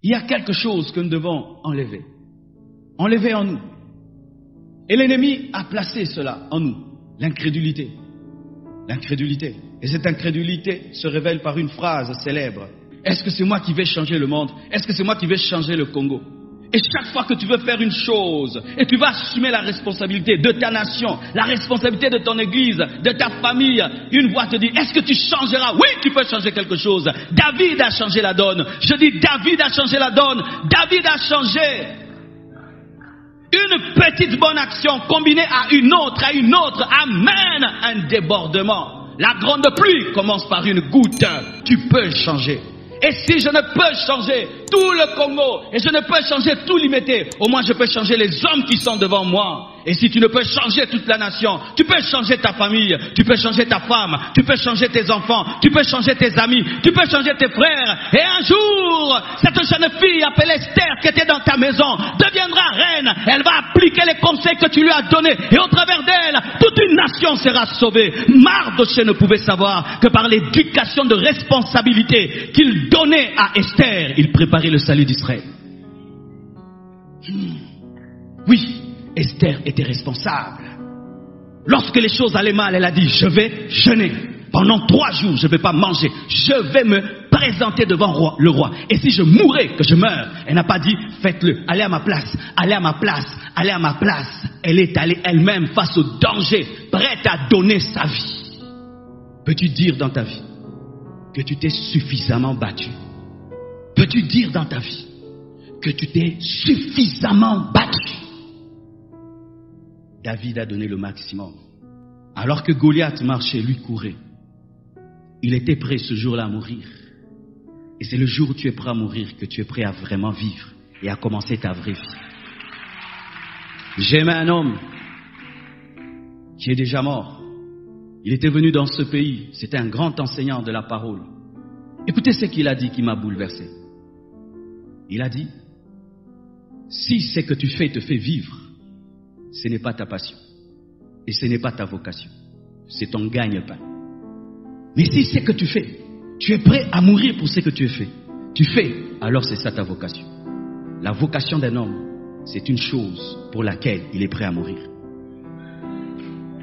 Il y a quelque chose que nous devons enlever. Enlever en nous. Et l'ennemi a placé cela en nous. L'incrédulité. L'incrédulité. Et cette incrédulité se révèle par une phrase célèbre. Est-ce que c'est moi qui vais changer le monde? Est-ce que c'est moi qui vais changer le Congo? Et chaque fois que tu veux faire une chose, et tu vas assumer la responsabilité de ta nation, la responsabilité de ton église, de ta famille, une voix te dit, est-ce que tu changeras? Oui, tu peux changer quelque chose. David a changé la donne. Je dis, David a changé la donne. David a changé. Une petite bonne action combinée à une autre amène un débordement. La grande pluie commence par une goutte. Tu peux changer. Et si je ne peux changer tout le Congo, et je ne peux changer tout l'Imité, au moins je peux changer les hommes qui sont devant moi. Et si tu ne peux changer toute la nation, tu peux changer ta famille, tu peux changer ta femme, tu peux changer tes enfants, tu peux changer tes amis, tu peux changer tes frères. Et un jour, cette jeune fille appelée Esther qui était dans ta maison deviendra reine. Elle va appliquer les conseils que tu lui as donnés. Et au travers d'elle, toute une nation sera sauvée. Mardochée ne pouvait savoir que par l'éducation de responsabilité qu'il donnait à Esther, il préparait le salut d'Israël. Oui. Esther était responsable. Lorsque les choses allaient mal, elle a dit, je vais jeûner. Pendant 3 jours, je ne vais pas manger. Je vais me présenter devant le roi. Et si je mourais, que je meure. Elle n'a pas dit, faites-le. Allez à ma place. Allez à ma place. Allez à ma place. Elle est allée elle-même face au danger, prête à donner sa vie. Peux-tu dire dans ta vie que tu t'es suffisamment battu? Peux-tu dire dans ta vie que tu t'es suffisamment battu? David a donné le maximum. Alors que Goliath marchait, lui courait. Il était prêt ce jour-là à mourir. Et c'est le jour où tu es prêt à mourir que tu es prêt à vraiment vivre et à commencer ta vraie vie. J'aimais un homme qui est déjà mort. Il était venu dans ce pays. C'était un grand enseignant de la parole. Écoutez ce qu'il a dit qui m'a bouleversé. Il a dit, si ce que tu fais te fait vivre, ce n'est pas ta passion. Et ce n'est pas ta vocation. C'est ton gagne-pain. Mais si ce que tu fais, tu es prêt à mourir pour ce que tu fais, alors c'est ça ta vocation. La vocation d'un homme, c'est une chose pour laquelle il est prêt à mourir.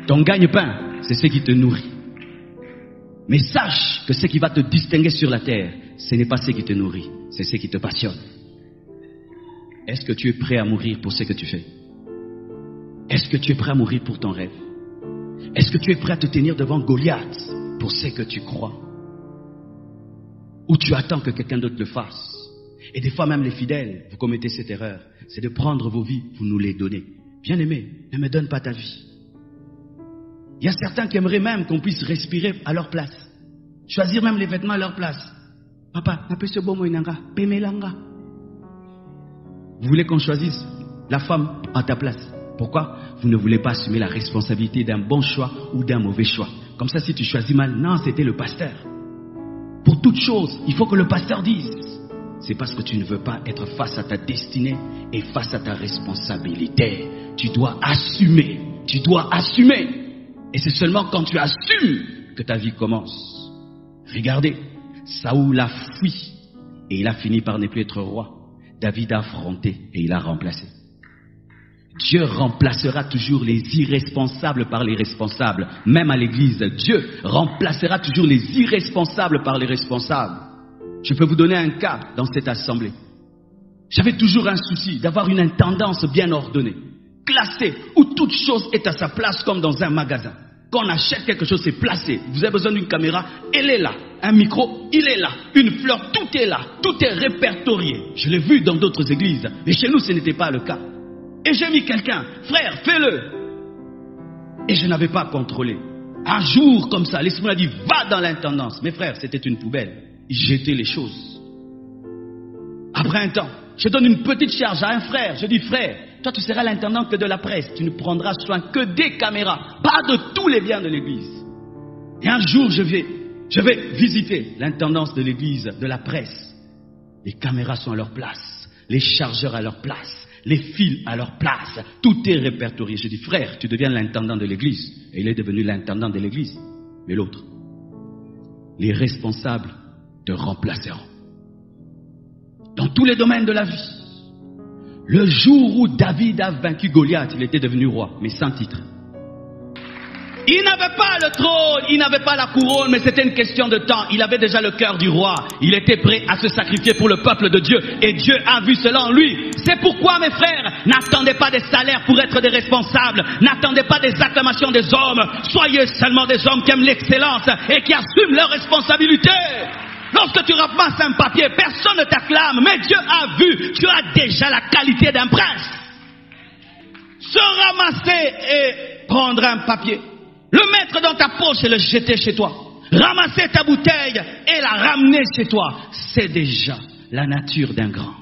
Ton gagne-pain, c'est ce qui te nourrit. Mais sache que ce qui va te distinguer sur la terre, ce n'est pas ce qui te nourrit, c'est ce qui te passionne. Est-ce que tu es prêt à mourir pour ce que tu fais? Est-ce que tu es prêt à mourir pour ton rêve? Est-ce que tu es prêt à te tenir devant Goliath pour ce que tu crois? Ou tu attends que quelqu'un d'autre le fasse? Et des fois même les fidèles, vous commettez cette erreur, c'est de prendre vos vies, vous nous les donnez. Bien-aimé, ne me donne pas ta vie. Il y a certains qui aimeraient même qu'on puisse respirer à leur place. Choisir même les vêtements à leur place. Papa, vous voulez qu'on choisisse la femme à ta place? Pourquoi? Vous ne voulez pas assumer la responsabilité d'un bon choix ou d'un mauvais choix. Comme ça, si tu choisis mal, non, c'était le pasteur. Pour toute chose, il faut que le pasteur dise. C'est parce que tu ne veux pas être face à ta destinée et face à ta responsabilité. Tu dois assumer. Tu dois assumer. Et c'est seulement quand tu assumes que ta vie commence. Regardez, Saoul a fui et il a fini par ne plus être roi. David a affronté et il a remplacé. Dieu remplacera toujours les irresponsables par les responsables. Même à l'église, Dieu remplacera toujours les irresponsables par les responsables. Je peux vous donner un cas dans cette assemblée. J'avais toujours un souci d'avoir une intendance bien ordonnée, classée, où toute chose est à sa place comme dans un magasin. Quand on achète quelque chose, c'est placé. Vous avez besoin d'une caméra, elle est là. Un micro, il est là. Une fleur, tout est là. Tout est répertorié. Je l'ai vu dans d'autres églises, mais chez nous, ce n'était pas le cas. Et j'ai mis quelqu'un, frère, fais-le. Et je n'avais pas contrôlé. Un jour, comme ça, l'esprit m'a dit, va dans l'intendance. Mes frères, c'était une poubelle. Ils jetaient les choses. Après un temps, je donne une petite charge à un frère. Je dis, frère, toi tu seras l'intendant que de la presse. Tu ne prendras soin que des caméras, pas de tous les biens de l'église. Et un jour, je vais visiter l'intendance de l'église, de la presse. Les caméras sont à leur place. Les chargeurs à leur place. Les fils à leur place, tout est répertorié. Je dis, frère, tu deviens l'intendant de l'église. Et il est devenu l'intendant de l'église. Mais l'autre, les responsables te remplaceront. Dans tous les domaines de la vie. Le jour où David a vaincu Goliath, il était devenu roi, mais sans titre. Il n'avait pas le trône, il n'avait pas la couronne, mais c'était une question de temps. Il avait déjà le cœur du roi. Il était prêt à se sacrifier pour le peuple de Dieu. Et Dieu a vu cela en lui. C'est pourquoi, mes frères, n'attendez pas des salaires pour être des responsables. N'attendez pas des acclamations des hommes. Soyez seulement des hommes qui aiment l'excellence et qui assument leurs responsabilités. Lorsque tu ramasses un papier, personne ne t'acclame, mais Dieu a vu, tu as déjà la qualité d'un prince. Se ramasser et prendre un papier, le mettre dans ta poche et le jeter chez toi, ramasser ta bouteille et la ramener chez toi, c'est déjà la nature d'un grand.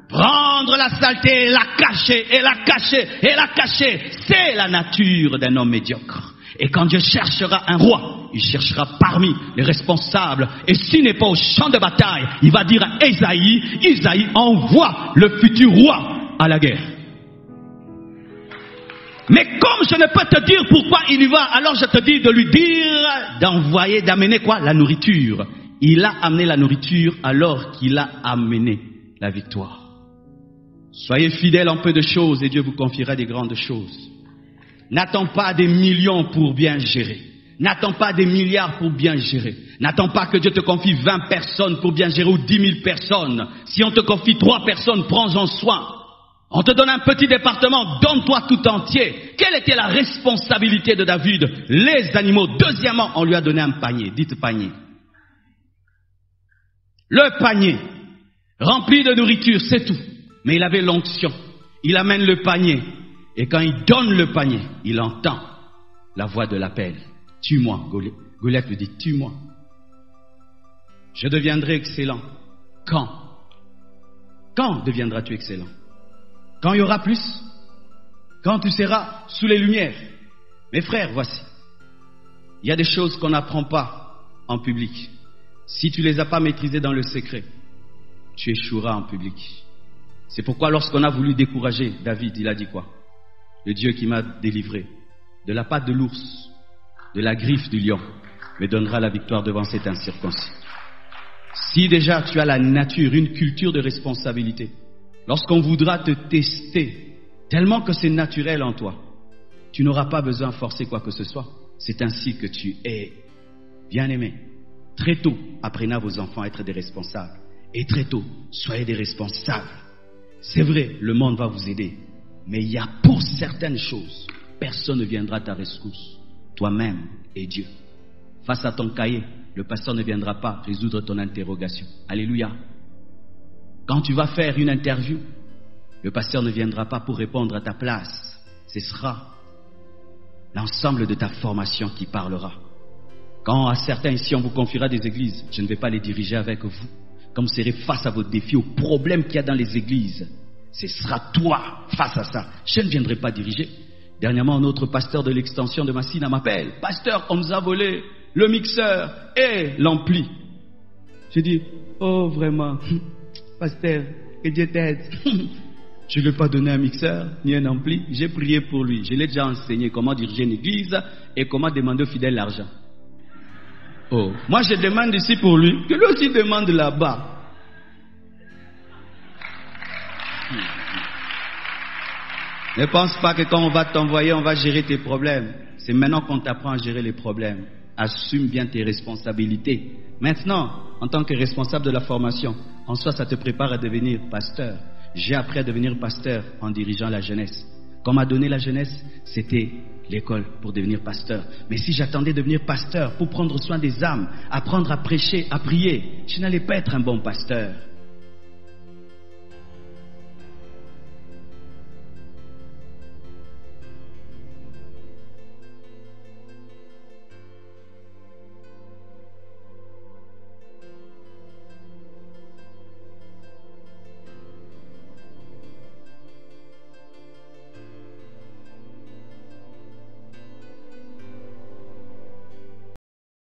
Prendre la saleté, la cacher et la cacher et la cacher, c'est la nature d'un homme médiocre. Et quand Dieu cherchera un roi, il cherchera parmi les responsables. Et s'il n'est pas au champ de bataille, il va dire à Isaïe, Isaïe envoie le futur roi à la guerre. Mais comme je ne peux te dire pourquoi il y va, alors je te dis de lui dire d'envoyer, d'amener quoi? La nourriture. Il a amené la nourriture alors qu'il a amené la victoire. Soyez fidèles en peu de choses et Dieu vous confiera des grandes choses. N'attends pas des millions pour bien gérer. N'attends pas des milliards pour bien gérer. N'attends pas que Dieu te confie 20 personnes pour bien gérer ou 10 000 personnes. Si on te confie 3 personnes, prends-en soin. On te donne un petit département, donne-toi tout entier. Quelle était la responsabilité de David? Les animaux. Deuxièmement, on lui a donné un panier. Dites panier. Le panier, rempli de nourriture, c'est tout. Mais il avait l'onction. Il amène le panier. Et quand il donne le panier, il entend la voix de l'appel. Tue-moi. Goliath lui dit, tue-moi. Je deviendrai excellent. Quand? Quand deviendras-tu excellent? Quand il y aura plus? Quand tu seras sous les lumières? Mes frères, voici. Il y a des choses qu'on n'apprend pas en public. Si tu ne les as pas maîtrisées dans le secret, tu échoueras en public. C'est pourquoi lorsqu'on a voulu décourager David, il a dit quoi? Le Dieu qui m'a délivré de la patte de l'ours, de la griffe du lion, me donnera la victoire devant cet incirconcis. Si déjà tu as la nature, une culture de responsabilité, lorsqu'on voudra te tester, tellement que c'est naturel en toi, tu n'auras pas besoin de forcer quoi que ce soit. C'est ainsi que tu es bien-aimé. Très tôt, apprenez à vos enfants à être des responsables. Et très tôt, soyez des responsables. C'est vrai, le monde va vous aider. Mais il y a pour certaines choses, personne ne viendra à ta rescousse. Toi-même et Dieu. Face à ton cahier, le pasteur ne viendra pas résoudre ton interrogation. Alléluia. Quand tu vas faire une interview, le pasteur ne viendra pas pour répondre à ta place. Ce sera l'ensemble de ta formation qui parlera. Quand à certains ici on vous confiera des églises, je ne vais pas les diriger avec vous. Comme vous serez face à vos défis, aux problèmes qu'il y a dans les églises, ce sera toi face à ça. Je ne viendrai pas diriger. Dernièrement, un autre pasteur de l'extension de Massina m'appelle. Pasteur, on nous a volé le mixeur et l'ampli. Je dis, oh vraiment, pasteur, que Dieu t'aide. Je ne lui ai pas donné un mixeur ni un ampli. J'ai prié pour lui. Je l'ai déjà enseigné comment diriger une église et comment demander aux fidèles l'argent. Oh, moi je demande ici pour lui, que lui aussi demande là-bas. Ne pense pas que quand on va t'envoyer, on va gérer tes problèmes. C'est maintenant qu'on t'apprend à gérer les problèmes. Assume bien tes responsabilités. Maintenant, en tant que responsable de la formation, en soi, ça te prépare à devenir pasteur. J'ai appris à devenir pasteur en dirigeant la jeunesse. Qu'on m'a donné la jeunesse, c'était l'école pour devenir pasteur. Mais si j'attendais devenir pasteur pour prendre soin des âmes, apprendre à prêcher, à prier, je n'allais pas être un bon pasteur.